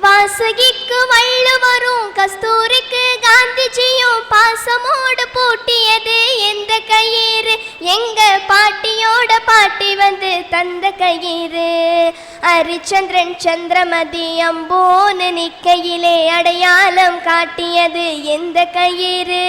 வாசகிக்கு வள்ளுவரும் கஸ்தூரிக்கு காந்திஜியும் பாசமோடு பூட்டியது எந்த கயிறு? எங்க பாட்டியோட பாட்டி வந்து தந்த கயிறு. ஹரிச்சந்திரன் சந்திரமதி அம்போன்னு நிக்கையிலே அடையாளம் காட்டியது எந்த கயிறு?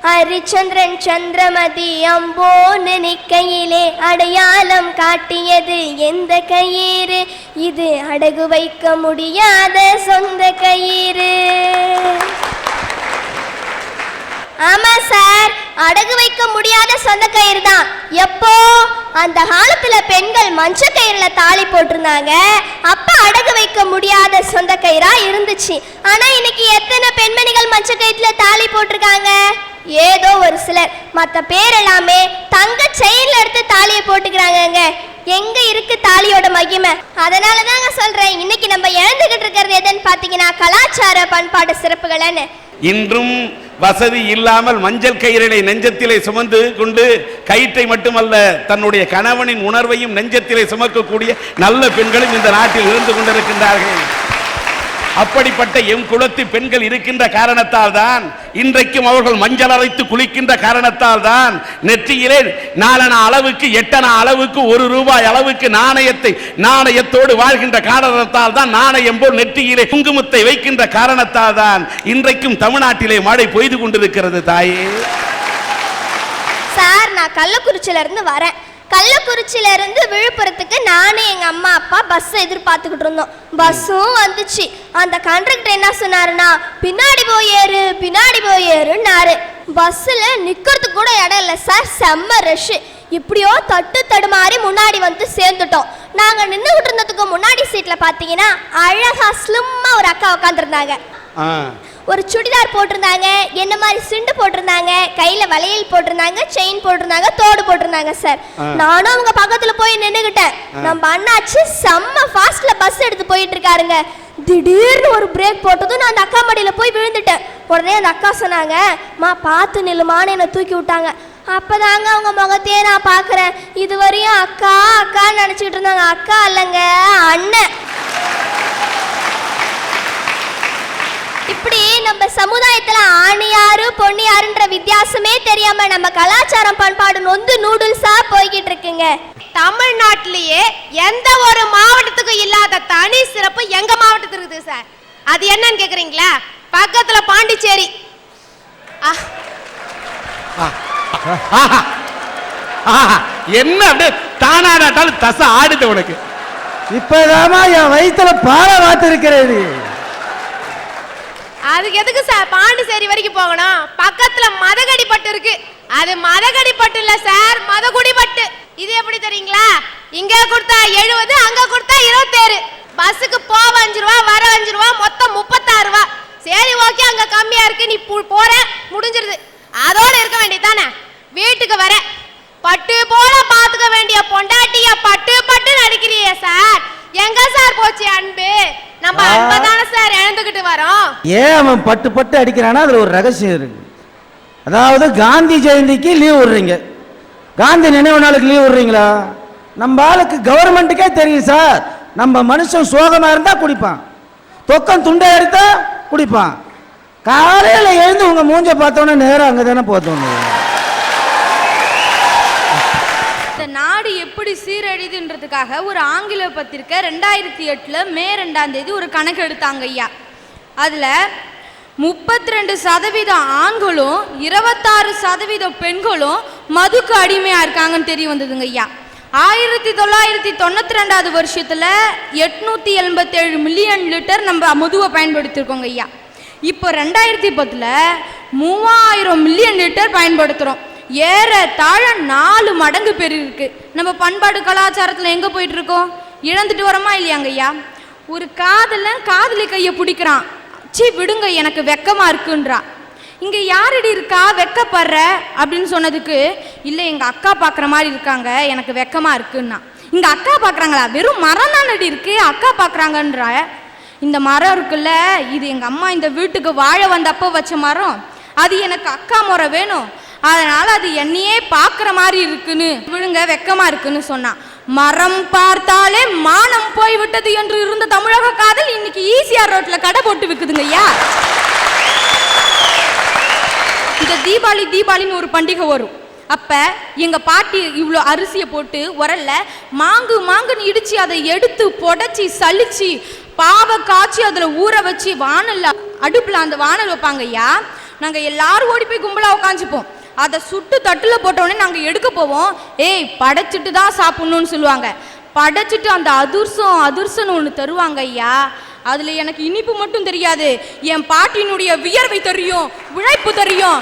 ஹரிச்சந்திரன் சந்திரமதி அம்போன்னு நிக்கையிலே அடையாளம் காட்டியது எந்த கயிறு? இது அடகு வைக்க முடியாத சொந்த கயிறு. ஆமா சார், அடகு வைக்க முடியாத சொந்த கயிறு தான். எப்போ? அந்த காலத்துல பெண்கள் மஞ்ச கயிறுல தாலி போட்டிருந்தாங்க, அப்ப அடகு வைக்க முடியாத சொந்த கயிறா இருந்துச்சு. ஆனா இன்னைக்கு எத்தனை பெண்மணிகள் மஞ்ச கயிறுல தாலி போட்டிருக்காங்க? ஏதோ ஒரு சிலர். மற்ற பேர் எல்லாமே தங்க செயின்ல எடுத்து தாலியை போட்டுக்கிறாங்க. எங்க இருக்கு தாலியோட மகிமை? அதனால தாங்க சொல்றேன், இன்னைக்கு நம்ம இழந்துகிட்டு இருக்கிறது எதுன்னு பாத்தீங்கன்னா கலாச்சார பண்பாடு சிறப்புகள்னு. இன்றும் வசதி இல்லாமல் மஞ்சள் கயிறை நெஞ்சத்திலே சுமந்து கொண்டு கயிற்றை மட்டுமல்ல தன்னுடைய கணவனின் உணர்வையும் நெஞ்சத்திலே சுமக்கக்கூடிய நல்ல பெண்களும் இந்த நாட்டில் இருந்து கொண்டிருக்கின்றார்கள். அப்படிப்பட்ட எம் குலத்து பெண்கள் இருக்கின்ற காரணத்தால் தான் இன்றைக்கும் அவர்கள் மஞ்சள் அரைத்து குளிக்கின்ற காரணத்தால் தான் நெற்றியிலே 4 அணா அளவுக்கு 8 அணா அளவுக்கு 1 ரூபாய் அளவுக்கு நாணயத்தோடு வாழ்கின்ற காரணத்தால் தான் நாணயம் போல் நெற்றியிலே குங்குமத்தை வைக்கின்ற காரணத்தால் தான் இன்றைக்கும் தமிழ்நாட்டிலே மழை பெய்து கொண்டிருக்கிறது. தாயே சார், நான் கள்ளக்குறிச்சியில இருந்து வரேன். கள்ளக்குறிச்சியில இருந்து விழுப்புரத்துக்கு நானும் எங்க அம்மா அப்பா பஸ் எதிர்பார்த்துக்கிட்டு இருந்தோம். பஸ்ஸும் வந்துச்சு. அந்த கண்டக்டர் என்ன சொன்னாருன்னா, பின்னாடி போய் ஏறுன்னாரு. பஸ்ஸில் நிற்கிறதுக்கு கூட இடம் இல்லை சார், செம்ம ரஷ்ஷு. இப்படியோ தட்டு தடுமாறி முன்னாடி வந்து சேர்ந்துட்டோம். நாங்கள் நின்றுகிட்டு இருந்ததுக்கு முன்னாடி சீட்டில் பார்த்தீங்கன்னா அழகா ஸ்லிம்மாக ஒரு அக்கா உட்காந்துருந்தாங்க. ஒரு சுடிதார் போட்டிருந்தாங்க, என்ன மாதிரி சிண்டு போட்டிருந்தாங்க, கையில வளையல் போட்டிருந்தாங்க, செயின் போட்டிருந்தாங்க, தோடு போட்டிருந்தாங்க சார். நானும் அவங்க பக்கத்துல போய் நின்னுகிட்டேன். நம்ம அண்ணாச்சு செம்ம ஃபாஸ்ட்ல பஸ் எடுத்து போயிட்டு இருக்காருங்க. திடீர்னு ஒரு பிரேக் போட்டதும் நான் அந்த அக்கா மடியில போய் விழுந்துட்டேன். உடனே அந்த அக்கா சொன்னாங்க, மா பார்த்து நில்லுமான்னு என்னை தூக்கி விட்டாங்க. அப்பதாங்க அவங்க முகத்தையே நான் பாக்குறேன். இதுவரையும் அக்கா அக்கான்னு நினைச்சுக்கிட்டு இருந்தாங்க. அக்கா இல்லைங்க, அண்ணன். இப்படி நம்ம சமுதாயத்துல ஆணு யாரு பொண்ணு யாருன்ற வித்தியாசமே தெரியாம நம்ம கலாச்சாரம் பண்பாடு நொந்து நூடுல்ஸா போய்கிட்டு இருக்குங்க. தமிழ்நாட்டிலேயே எந்த ஒரு மாவட்டத்துக்கும் இல்லாத தனி சிறப்பு எங்க மாவட்டத்துக்கு இருக்குது சார். அது என்னன்னு கேக்குறீங்களா? பக்கத்துல பாண்டிச்சேரி. என்ன அப்படியே தானாடாட்டாலும் தசை ஆடுது உனக்கு. இப்பதாமா என் வயிற்றுல பால வாத்து இருக்கிறது. அதுக்கு எதுக்கு சார் பாண்டிச்சேரி வரைக்கும் போகணும்? பக்கத்துல மதகடிப்பட்டு இருக்கு. அது மதகடிப்பட்டு இல்ல சார், மதகுடிப்பட்டு. இது எப்படி தெரியுங்களா? இங்க கொடுத்தா 70, அங்க கொடுத்தா 27. பஸ்ஸுக்கு போக 5 ரூபா, வர 5 ரூபா, மொத்தம் 36 ரூபா. சரி ஓகே, அங்க கம்மியா இருக்கு, நீ போற முடிஞ்சிருது. அதோட இருக்க வேண்டியதானே. வீட்டுக்கு வர பட்டு போல பாத்துக்க வேண்டிய பொண்டாட்டிய பட்டு பட்டு நடிக்கிறியே சார். எங்க சார் போச்சு அன்பு? நம்ம அன்பதான சார் இழந்துகிட்டு வரோம். ஏன் அவன் பட்டு பட்டு அடிக்கிறானா? அதுல ஒரு ரகசியம் இருக்கு. அதாவது காந்தி ஜெயந்திக்கு லீவ் விடுறீங்க, காந்தி நினைவு நாளுக்கு லீவ் விடுறீங்களா? நம்ம ஆளுக்கு கவர்மெண்ட்டுக்கே தெரியும் சார். நம்ம மனுஷன் சோகமா இருந்தா குடிப்பான், தொக்கம் துண்டை எடுத்தா குடிப்பான். காலையில எழுந்து உங்க மூஞ்ச பார்த்தோன்னே நேரம் அங்கதானே போத்தோம். நாடு எப்படி சீரழிதுன்றதுக்காக ஒரு ஆங்கில பத்திரிக்கை 2008 மே 2 ஒரு கணக்கு எடுத்தாங்க ஐயா. அதில் 32% ஆண்களும் 26% பெண்களும் மதுக்கு அடிமையாக இருக்காங்கன்னு தெரிய வந்ததுங்க ஐயா. 1992 வருஷத்தில் 887 மில்லியன் லிட்டர் நம்ம மதுவை பயன்படுத்தியிருக்கோங்க ஐயா. இப்போ 2010 3000 மில்லியன் லிட்டர் பயன்படுத்துகிறோம். ஏறத்தாழ 4 மடங்கு பெருக்கு. நம்ம பண்பாடு கலாச்சாரத்தில் எங்கே போயிட்டு இருக்கோம்? இழந்துட்டு வரோமா இல்லையாங்க ஐயா? ஒரு காதலி கையை பிடிக்கிறான், சி விடுங்க எனக்கு வெக்கமாக இருக்குன்றா. இங்கே யாரடி இருக்கா வெக்கப்படுற அப்படின்னு சொன்னதுக்கு, இல்லை எங்கள் அக்கா பார்க்குற மாதிரி இருக்காங்க, எனக்கு வெக்கமாக இருக்குன்னா. இங்கே அக்கா பார்க்குறாங்களா? வெறும் மரம் தானடி இருக்கு, அக்கா பார்க்குறாங்கன்ற. இந்த மரம் இருக்குல்ல, இது எங்கள் அம்மா இந்த வீட்டுக்கு வாழ வந்தப்போ வச்ச மரம், அது எனக்கு அக்கா முறை வேணும், அதனால் அது என்னையே பார்க்குற மாதிரி இருக்குன்னு விழுங்க வெக்கமாக இருக்குன்னு சொன்னான். மரம் பார்த்தாலே மானம் போய்விட்டது என்று இருந்த தமிழக காதல் இன்னைக்கு ஈசிஆர் ரோட்ல கடை போட்டு விக்குதுங்க ஐயா. இந்த தீபாவளின்னு ஒரு பண்டிகை வரும். அப்ப எங்க பாட்டி இவ்வளோ அரிசியை போட்டு உரல்ல மாங்குன்னு இடிச்சு அதை எடுத்து புடைச்சி சலிச்சு பாவை காய்ச்சி அதுல ஊற வச்சு வானல்ல அடுப்புல அந்த வானல் வைப்பாங்க ஐயா. நாங்க எல்லாரும் ஓடி போய் கும்பலா உட்காந்துப்போம். அதை சுட்டு தட்டுல போட்டோடனே நாங்க எடுக்க போவோம். ஏய் படைச்சிட்டு தான் சாப்பிடணும்னு சொல்லுவாங்க. படைச்சிட்டு அந்த அதிர்சம்னு ஒன்று தருவாங்க ஐயா. அதுல எனக்கு இனிப்பு மட்டும் தெரியாது, என் பாட்டினுடைய வியர்வை தெரியும், உழைப்பு தெரியும்,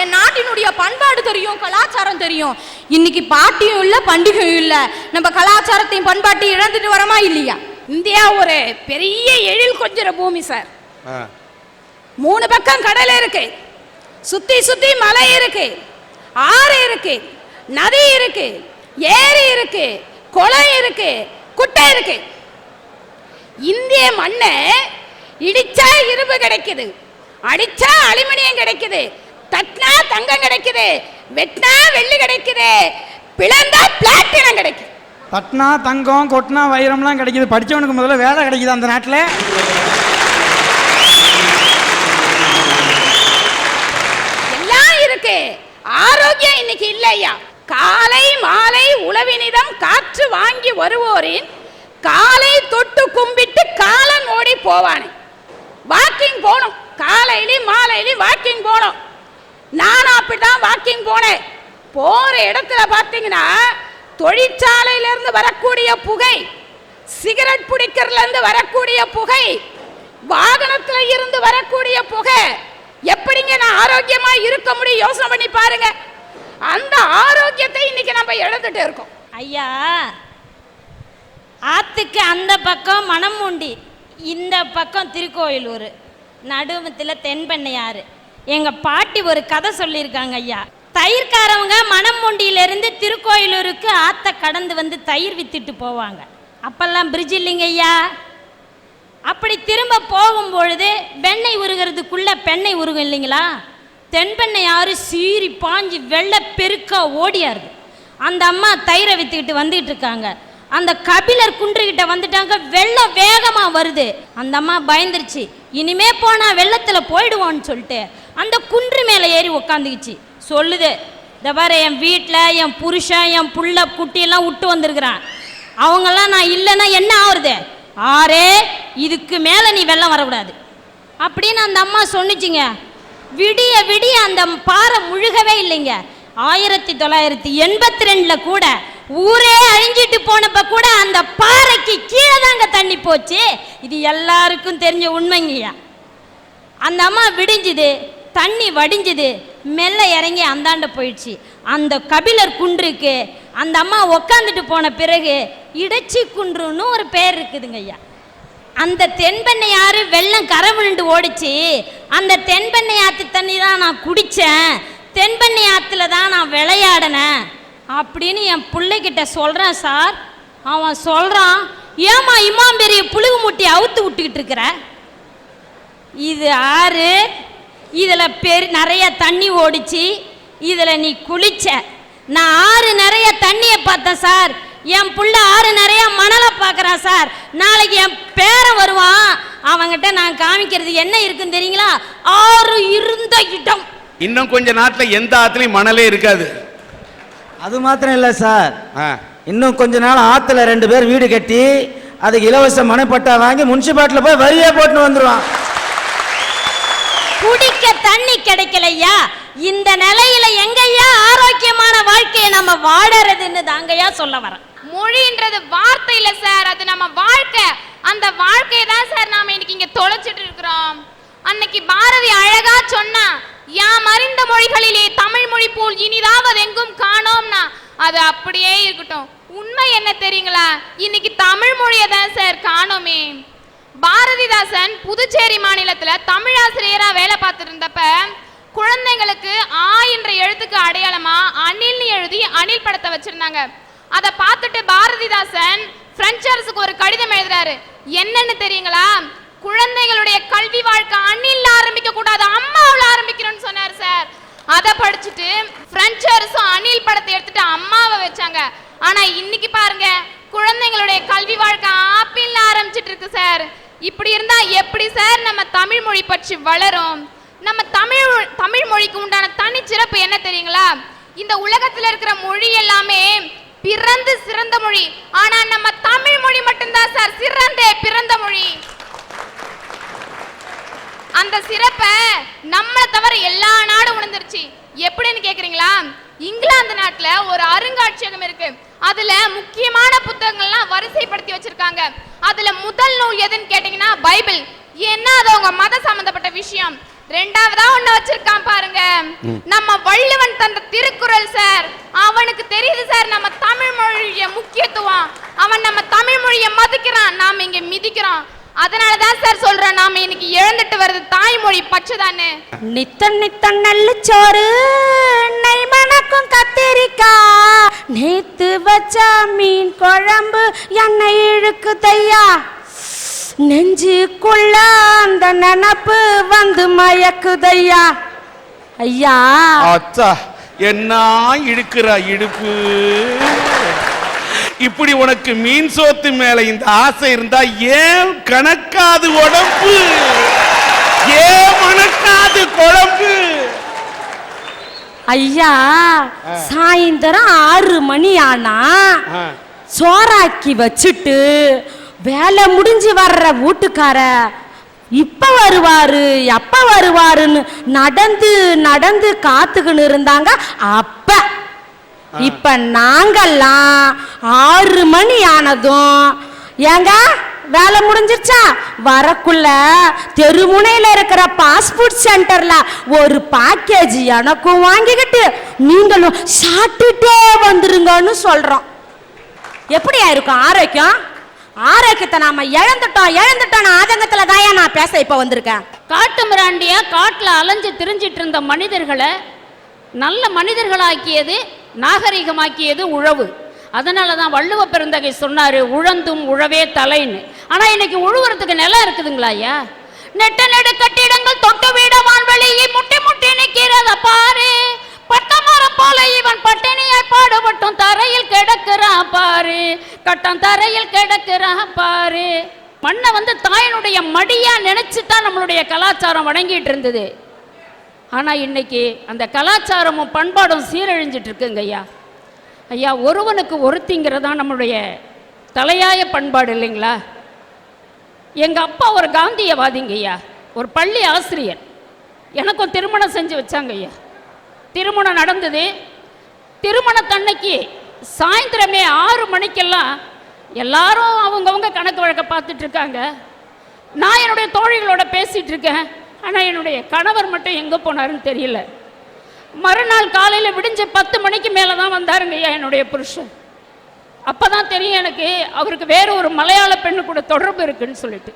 என் நாட்டினுடைய பண்பாடு தெரியும், கலாச்சாரம் தெரியும். இன்னைக்கு பாட்டியும் இல்லை பண்டிகையும் இல்லை, நம்ம கலாச்சாரத்தையும் பண்பாட்டையும் இழந்துட்டு வரமா இல்லையா? இந்தியா ஒரு பெரிய எழில் கொஞ்சிற பூமி சார். 3 பக்கம் கடல் இருக்கு, சுத்தி மலை இருக்கு, ஆறு இருக்கு, நதி இருக்கு, ஏரி இருக்கு, குளம் இருக்கு, குட்டை இருக்கு. இந்திய மண்ணை இடிச்சா இரும்பு கிடைக்குது, அடிச்சா அலுமினியம் கிடைக்குது, தட்டினா தங்கம் கிடைக்குது, வெட்டினா வெள்ளி கிடைக்குது, பிளந்தா பிளாட்டினம் கிடைக்குது. தட்டினா தங்கம் கொட்டினா வைரம்லாம் கிடைக்குது. படித்தவனுக்கு முதல்ல வேலை கிடைக்குது அந்த நாட்டில். எல்லாம் இருக்கு, ஆரோக்கியம் இன்னைக்கு இல்லையா. காலை மாலை உளவினிதம் காற்று வாங்கி வருவோரின் காலை தொட்டு கும்பிட்டு காலன் ஓடி போவானே. வாக்கிங் போகணும், காலையிலையும் மாலையிலையும் வாக்கிங் போகணும். நானும் அப்படிதான் வாக்கிங் போனேன். போற இடத்துல பார்த்தீங்கன்னா தொழிற்சாலையிலிருந்து வரக்கூடிய புகை, சிகரெட் பிடிக்கிறதுல இருந்து வரக்கூடிய புகை, வாகனத்துல இருந்து வரக்கூடிய புகை, எப்படிங்க நான் ஆரோக்கியமா இருக்க முடியும்? யோசனை பண்ணி பாருங்க. அந்த ஆரோக்கியத்தை இன்னைக்கு நம்ம இழந்துட்டு இருக்கோம். ஐயா, ஆத்துக்கு அந்த பக்கம் மணமுண்டி, இந்த பக்கம் திருக்கோயிலூர், நடுமத்தில் தென்பெண்ணையாறு. எங்கள் பாட்டி ஒரு கதை சொல்லியிருக்காங்க ஐயா. தயிர்காரவங்க மணமுண்டியிலேருந்து திருக்கோயிலூருக்கு ஆற்றை கடந்து வந்து தயிர் வித்துட்டு போவாங்க. அப்பெல்லாம் பிரிட்ஜ் இல்லைங்க ஐயா. அப்படி திரும்ப போகும்பொழுது வெண்ணெய் உருகிறதுக்குள்ளே பெண்ணெய் உருகும் இல்லைங்களா. தென்பெண்ணையாறு சீறி பாஞ்சு வெள்ளை பெருக்கா ஓடியாருது. அந்த அம்மா தயிரை வித்துக்கிட்டு வந்துட்டு இருக்காங்க. அந்த கபிலர் குன்றுகிட்ட வந்துட்டாங்க. வெள்ளம் வேகமாக வருது. அந்த அம்மா பயந்துருச்சு, இனிமே போனால் வெள்ளத்தில் போயிடுவோன்னு சொல்லிட்டு அந்த குன்று மேலே ஏறி உக்காந்துக்குச்சு. சொல்லுது, இந்த பாரு என் வீட்டில் என் புருஷன் என் புள்ள குட்டியெல்லாம் விட்டு வந்திருக்கிறான், அவங்கெல்லாம் நான் இல்லைன்னா என்ன ஆகுறது? ஆரே, இதுக்கு மேலே நீ வெள்ளம் வரக்கூடாது அப்படின்னு அந்த அம்மா சொன்னிச்சிங்க. விடிய விடிய அந்த பாறை முழுகவே இல்லைங்க. 1982 கூட ஊரே அழிஞ்சிட்டு போனப்ப கூட அந்த பாறைக்கு கீழே தாங்க தண்ணி போச்சு. இது எல்லாருக்கும் தெரிஞ்ச உண்மைங்கய்யா. அந்த அம்மா விடிஞ்சுது, தண்ணி வடிஞ்சுது, மெல்ல இறங்கி அந்தாண்ட போயிடுச்சு. அந்த கபிலர் குன்றுக்கு அந்த அம்மா உக்காந்துட்டு போன பிறகு இடைச்சி குன்றுன்னு ஒரு பேர் இருக்குதுங்க ஐயா. அந்த தென்பெண்ணையாறு வெள்ளம் கரை விழுந்து ஓடிச்சு. அந்த தென்பெண்ணை ஆற்று தண்ணி தான் நான் குடித்தேன், தென்பெண்ணை ஆற்றுல தான் நான் விளையாடினேன் அப்படின்னு என் பிள்ளைகிட்ட சொல்கிறேன் சார். அவன் சொல்கிறான், ஏமா இம்மாம் பெரிய புழுகு முட்டி அவுத்து விட்டுக்கிட்டு இருக்கிற? இது ஆறு, இதில் நிறைய தண்ணி ஓடிச்சு, இதில் நீ குளிச்ச. நான் ஆறு நிறைய தண்ணியை பார்த்தேன் சார். என் புள்ள ஆறு நிறைய மணலை பார்க்குறான் சார். நாளைக்கு என் பேரன் வருவான், அவங்கிட்ட நான் காமிக்கிறது என்ன இருக்குன்னு தெரியுங்களா? ஆறு இருந்த இடம். இன்னும் கொஞ்ச நாட்டில் எந்த ஆற்றுலையும் மணலே இருக்காது. அது மாத்திரம் இல்லை சார், இன்னும் கொஞ்ச நாள் ஆற்றுல 2 பேர் வீடு கட்டி அதுக்கு இலவச மனைப்பட்டா வாங்கி முனிசிபாலிட்டியில் போய் வரியே போட்டு வந்துடுவான். குடிக்க தண்ணி கிடைக்கலையா? இந்த நிலையில எங்கய்யா ஆரோக்கியமான வாழ்க்கையை நம்ம வாழறதுன்னு தாங்கய்யா சொல்ல வரேன். மொழின்றது வார்த்தை இல்ல சார், அது நம்ம வாழ்க்கை. அந்த வாழ்க்கையை தான் சார் நாம இன்னைக்கு இங்க தொலைச்சிட்டு இருக்கிறோம். அன்னைக்கு பாரதி அழகா சொன்னா, யாம் அறிந்த மொழிகளிலே தமிழ் மொழி போல் இனிதாவது எங்கும் காணோம்னா அது அப்படியே இருக்கட்டும். உண்மை என்ன தெரியுங்களா? இன்னைக்கு தமிழ் மொழியை தான் சார் காணோமே. பாரதிதாசன் புதுச்சேரி மாநிலத்துல தமிழ் ஆசிரியரா வேலை பார்த்துட்டு இருந்தப்ப குழந்தைங்களுக்கு ஆ என்ற எழுத்துக்கு அடையாளமா அணில்னு எழுதி அணில் படத்தை வச்சிருந்தாங்க. அதை பார்த்துட்டு பாரதிதாசன் பிரெஞ்சு அரசுக்கு ஒரு கடிதம் எழுதுறாரு. என்னன்னு தெரியுங்களா? குழந்தைகளுடைய கல்வி வாழ்க்கை அணில்ல ஆரம்பிக்க கூடாது, அம்மாவுல ஆரம்பிக்கணும்னு சொன்னார் சார். அதை படிச்சுட்டு பிரெஞ்சர்ஸும் அணில் படத்தை எடுத்துட்டு அம்மாவை வச்சாங்க. ஆனா இன்னைக்கு பாருங்க, குழந்தைங்களுடைய கல்வி வாழ்க்கை ஆப்பிள்ல ஆரம்பிச்சிட்டு இருக்கு சார். இப்படி இருந்தா எப்படி சார் நம்ம தமிழ் மொழி பற்றி வளரும்? நம்ம தமிழ் மொழிக்கு உண்டான தனி சிறப்பு என்ன தெரியுங்களா? இந்த உலகத்துல இருக்கிற மொழி எல்லாமே பிறந்து சிறந்த மொழி, ஆனா நம்ம தமிழ் மொழி மட்டும்தான் சார் பிறந்த மொழி. அந்த சிறப்பை நம்மளை தவிர எல்லா நாடும் உணர்ந்துருச்சு. எப்படின்னு கேக்குறீங்களா? இங்கிலாந்து நாட்டுல ஒரு அருங்காட்சியகம் இருக்கு. அதுல முக்கியமான புத்தகங்கள்லாம் வரிசைப்படுத்தி வச்சிருக்காங்க. அதுல முதல் நூல் எதுன்னு கேட்டீங்கன்னா பைபிள். ஏன்னா அது அவங்க மத சம்பந்தப்பட்ட விஷயம். ரெண்டாவதா ஒண்ணு வச்சிருக்கான் பாருங்க, நம்ம வள்ளுவன் தந்த திருக்குறள் சார். அவனுக்கு தெரியுது சார் நம்ம தமிழ் மொழிய முக்கியத்துவம். அவன் நம்ம தமிழ் மொழிய மதிக்கிறான், நாம இங்க மிதிக்கிறோம். அதனாலதான் சார் சொல்றேன், நாம இன்னைக்கு இழந்துட்டு வருது தாய்மொழி பச்சைதானே. நித்த நல்ல சோறு நெய் மணக்கும் கத்திரிக்காய், நேத்து வச்ச மீன் குழம்பு எண்ணெய் இழுக்குதையா, நெஞ்சுக்குள்ள அந்த நினப்பு வந்து மயக்குதையா. ஐயா அச்சா, என்ன இழுக்கிற இடுப்பு. இப்படி உனக்கு மீன் சோத்து மேல இந்த ஆசை இருந்தா ஏன் கணக்காது உடம்பு, ஏன் மணக்காது குழம்பு? ஐயா, சாயந்தரம் 6 மணி ஆனா சோறாக்கி வச்சுட்டு வேலை முடிஞ்சு வர்ற வீட்டுக்கார இப்ப வருவாரு எப்ப வருவாருன்னு நடந்து நடந்து காத்துக்கின்னு இருந்தாங்க. அப்ப இப்ப நாங்கெல்லாம் 6 மணி ஆனதும் ஏங்க வேலை முடிஞ்சிருச்சா வரக்குள்ள தெருமுனையில இருக்கிற பாஸ்போர்ட் சென்டர்ல ஒரு பேக்கேஜ் எனக்கும் வாங்கிக்கிட்டு நீங்களும் சாப்பிட்டுட்டே வந்துருங்கன்னு சொல்றோம். எப்படியா இருக்கும் ஆரோக்கியம்? ஆரோக்கியத்தை நாம இழந்துட்டோம் ஆதங்கத்துல தான் நான் பேச இப்ப வந்திருக்கேன். காட்டு மிராண்டியா காட்டுல அலைஞ்சு திரிஞ்சிட்டு இருந்த மனிதர்களை நல்ல மனிதர்களாக்கியது, நாகரிகமாக்கியது உழவு. அதனால தான் வள்ளுவ பெருந்தகை சொன்னாரு, உழந்தும் உழவே தலைன்னு. ஆனா இன்னைக்கு உழுவுறதுக்கு நிலம் இருக்குதுங்களா ஐயா? நெட்ட நெடு கட்டிடங்கள் தொட்டு வீட வான்வெளியை முட்டி முட்டி நிக்கிறத பாரு, பட்டமரம் போல இவன் பட்டினியாய் பாடுபட்டும் தரையில் கிடக்குறான் பாரு, கட்டம் தரையில் கிடக்குறான் பாரு. மண்ணை வந்து தாயினுடைய மடியா நினைச்சுதான் நம்மளுடைய கலாச்சாரம் வணங்கிட்டு இருந்தது. ஆனா இன்னைக்கு அந்த கலாச்சாரமும் பண்பாடும் சீரழிஞ்சிட்டு இருக்குங்க ஐயா. ஐயா, ஒருவனுக்கு ஒருத்திங்கிறதான் நம்மளுடைய தலையாய பண்பாடு இல்லைங்களா? எங்க அப்பா ஒரு காந்தியவாதிங்க ஐயா, ஒரு பள்ளி ஆசிரியர். எனக்கும் திருமணம் செஞ்சு வச்சாங்க ஐயா. திருமணம் நடந்தது. திருமணத்தன்னைக்கு சாயந்தரமே 6 மணிக்கெல்லாம் எல்லாரும் அவங்கவுங்க கணக்கு வழக்க பார்த்துட்டு இருக்காங்க. நான் என்னுடைய தோழிகளோட பேசிட்டு இருக்கேன். ஆனால் என்னுடைய கணவர் மட்டும் எங்கே போனாருன்னு தெரியல. மறுநாள் காலையில் விடிஞ்ச 10 மணிக்கு மேலே தான் வந்தாருங்க ஐயா என்னுடைய புருஷன். அப்போ தான் தெரியும் எனக்கு அவருக்கு வேறு ஒரு மலையாள பெண்ணு கூட தொடர்பு இருக்குன்னு சொல்லிட்டு.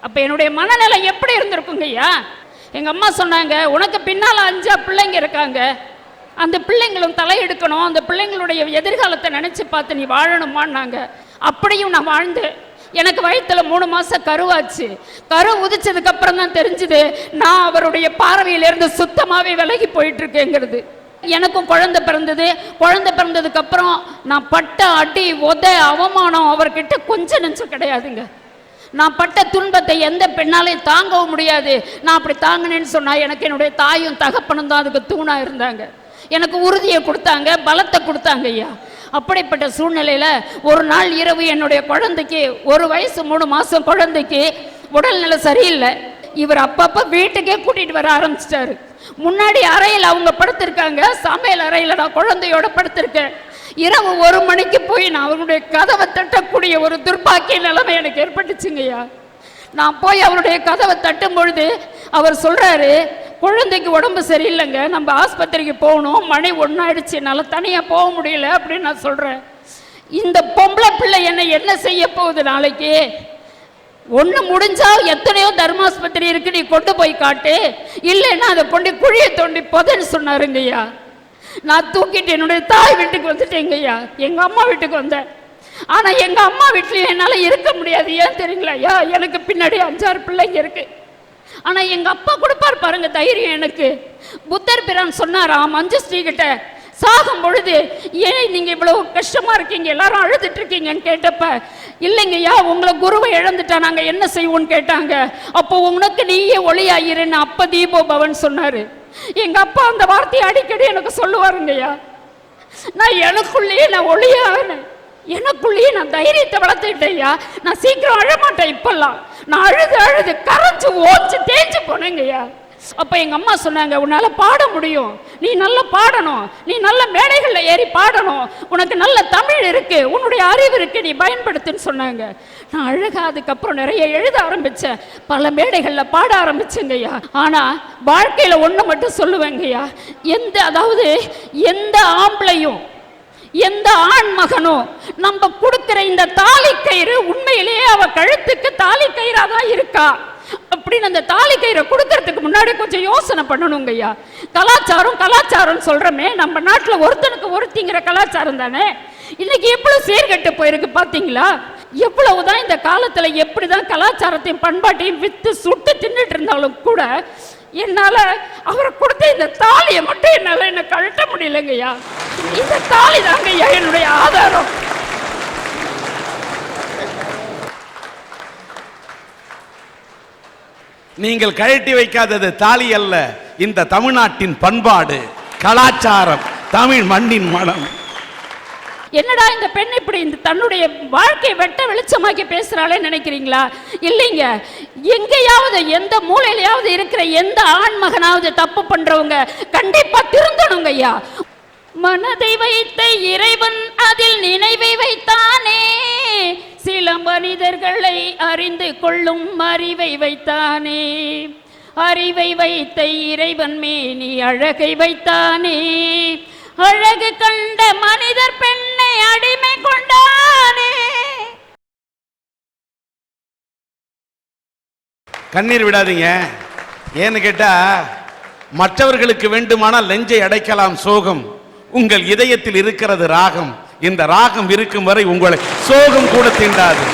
அப்போ என்னுடைய மனநிலை எப்படி இருந்திருக்குங்க ஐயா? எங்கள் அம்மா சொன்னாங்க, உனக்கு பின்னால் 5 பிள்ளைங்க இருக்காங்க, அந்த பிள்ளைங்களும் தலையெடுக்கணும், அந்த பிள்ளைங்களுடைய எதிர்காலத்தை நினச்சி பார்த்து நீ வாழணுமான்னாங்க. அப்படியும் நான் வாழ்ந்தேன். எனக்கு வயிற்றுல 3 மாதம் கருவாச்சு. கரு உதிச்சதுக்கு அப்புறம் தான் தெரிஞ்சுது நான் அவருடைய பார்வையிலேருந்து சுத்தமாகவே விலகி போயிட்டு இருக்கேங்கிறது. எனக்கும் குழந்தை பிறந்தது. குழந்தை பிறந்ததுக்கு அப்புறம் நான் பட்ட அடி உத அவமானம் அவர்கிட்ட கொஞ்சம் நெஞ்சம் கிடையாதுங்க. நான் பட்ட துன்பத்தை எந்த பெண்ணாலையும் தாங்கவும் முடியாது. நான் அப்படி தாங்கினேன்னு சொன்னால் எனக்கு என்னுடைய தாயும் தகப்பனும் தான் அதுக்கு தூணாக இருந்தாங்க. எனக்கு உறுதியை கொடுத்தாங்க, பலத்தை கொடுத்தாங்க ஐயா. அப்படிப்பட்ட சூழ்நிலையில் ஒரு நாள் இரவு என்னுடைய குழந்தைக்கு 1 வயசு 3 மாதம் குழந்தைக்கு உடல்நிலை சரியில்லை. இவர் அப்பப்போ வீட்டுக்கே கூட்டிகிட்டு வர ஆரம்பிச்சிட்டாரு. முன்னாடி அறையில் அவங்க படுத்திருக்காங்க, சமையல் அறையில் நான் குழந்தையோட படுத்திருக்கேன். இரவு 1 மணிக்கு போய் நான் அவருடைய கதவை தட்டக்கூடிய ஒரு துர்பாக்கிய நிலைமை எனக்கு ஏற்பட்டுச்சுங்கய்யா. நான் போய் அவருடைய கதவை தட்டும் பொழுது அவர் சொல்கிறாரு, குழந்தைக்கு உடம்பு சரியில்லைங்க, நம்ம ஆஸ்பத்திரிக்கு போகணும், மணி 1 ஆயிடுச்சு, என்னால் தனியாக போக முடியல அப்படின்னு நான் சொல்கிறேன். இந்த பொம்பளை பிள்ளை என்ன செய்ய போகுது நாளைக்கு? ஒன்று முடிஞ்சால் எத்தனையோ தர்மாஸ்பத்திரி இருக்கு, நீ கொண்டு போய் காட்டு, இல்லைன்னா அதை கொண்டு குழியை தோண்டி புதைன்னு சொன்னாருங்கய்யா. நான் தூக்கிட்டு என்னுடைய தாய் வீட்டுக்கு வந்துட்டேங்கய்யா, எங்கள் அம்மா வீட்டுக்கு வந்தேன். ஆனால் எங்கள் அம்மா வீட்லையும் என்னால் இருக்க முடியாது. ஏன் தெரியுங்களா ஐயா? எனக்கு பின்னாடி 5-6 பிள்ளைங்க இருக்கு. ஆனா எங்க அப்பா கொடுப்பார் பாருங்க தைரியம் எனக்கு. புத்தர் பிரான் சொன்னாராம் மஞ்சுஸ்ரீ கிட்ட, சாகும் பொழுது ஏன் நீங்க இவ்வளவு கஷ்டமா இருக்கீங்க, எல்லாரும் அழுதுட்டு இருக்கீங்கன்னு கேட்டப்ப, இல்லைங்கய்யா உங்களை குருவை இழந்துட்டா நாங்க என்ன செய்வோம்னு கேட்டாங்க. அப்போ உனக்கு நீயே ஒளியாயிருன்னு அப்ப தீபோ பவன் சொன்னாரு. எங்க அப்பா அந்த வார்த்தையை அடிக்கடி எனக்கு சொல்லுவாருங்கய்யா. நான் எனக்குள்ளேயே நான் ஒளியானேன், எனக்குள்ளேயே நான் தைரியத்தை வளர்த்துக்கிட்டேயா. நான் சீக்கிரம் அழமாட்டேன். இப்பெல்லாம் நான் அழுது அழுது கரைஞ்சு ஓச்சு தேய்ச்சி போனேங்கய்யா. அப்ப எங்க அம்மா சொன்னாங்க, உன்னால பாட முடியும், நீ நல்லா பாடணும், நீ நல்ல மேடைகள்ல ஏறி பாடணும், உனக்கு நல்ல தமிழ் இருக்கு, உன்னுடைய அறிவு இருக்கு, நீ பயன்படுத்துன்னு சொன்னாங்க. நான் அழகா அதுக்கப்புறம் நிறைய எழுத ஆரம்பிச்சேன், பல மேடைகள்ல பாட ஆரம்பிச்சேங்கய்யா. ஆனா வாழ்க்கையில ஒண்ணு மட்டும் சொல்லுவேங்கய்யா, அதாவது எந்த ஆம்பளையும் எந்த ஆண் மகனும் நம்ம கொடுக்கிற இந்த தாலி கயிறு உண்மையிலேயே அவ கழுத்துக்கு தாலி கயிறா தான் இருக்கா அப்படின்னு அந்த தாலி கயிறை கொடுக்கறதுக்கு முன்னாடி கொஞ்சம் யோசனை பண்ணணுங்கய்யா. கலாச்சாரம் கலாச்சாரம் சொல்றமே, நம்ம நாட்டில் ஒருத்தனுக்கு ஒருத்திங்கிற கலாச்சாரம் தானே. இன்னைக்கு எவ்வளவு சீர்கெட்டு போயிருக்கு பாத்தீங்களா? எவ்வளவுதான் இந்த காலத்துல எப்படிதான் கலாச்சாரத்தையும் பண்பாட்டையும் வித்து சுட்டு தின்னுட்டு இருந்தாலும் கூட என்னால அவரை கொடுத்த இந்த தாலியை மட்டும் என்னால என்ன கழட்ட முடியலங்கய்யா. இந்த தாலி தாங்கய்யா என்னுடைய ஆதாரம். நீங்கள் கழட்டி வைக்காதது தாலி அல்ல, இந்த தமிழ்நாட்டின் பண்பாடு, கலாச்சாரம், தமிழ் மண்ணின் மனம். என்னடா இந்த பெண் இப்படி இந்த தன்னுடைய வாழ்க்கையை வெட்ட வெளிச்சமாக்கி பேசுறாளே நினைக்கிறீங்களா? இல்லைங்க, எங்கேயாவது எந்த மூலையிலையாவது இருக்கிற எந்த ஆண் மகனாவது தப்பு பண்றவங்க கண்டிப்பா திருந்தணுங்க ஐயா. மனதை வைத்த இறைவன் அதில் நினைவை வைத்தானே, சில மனிதர்களை அறிந்து கொள்ளும் அறிவை வைத்தானே, அறிவை வைத்த இறைவன் மேனி அழகை வைத்தானே, அழகு கண்ட மனிதர் பெண்ணை அடிமை கொண்டானே. கண்ணீர் விடாதீங்க. ஏன்னு கேட்டா, மற்றவர்களுக்கு வேண்டுமானால் நெஞ்சை அடைக்கலாம் சோகம், உங்கள் இதயத்தில் இருக்கிறது ராகம். இந்த ராகம் இருக்கும் வரை உங்களை சோகம் கூட தீண்டாது.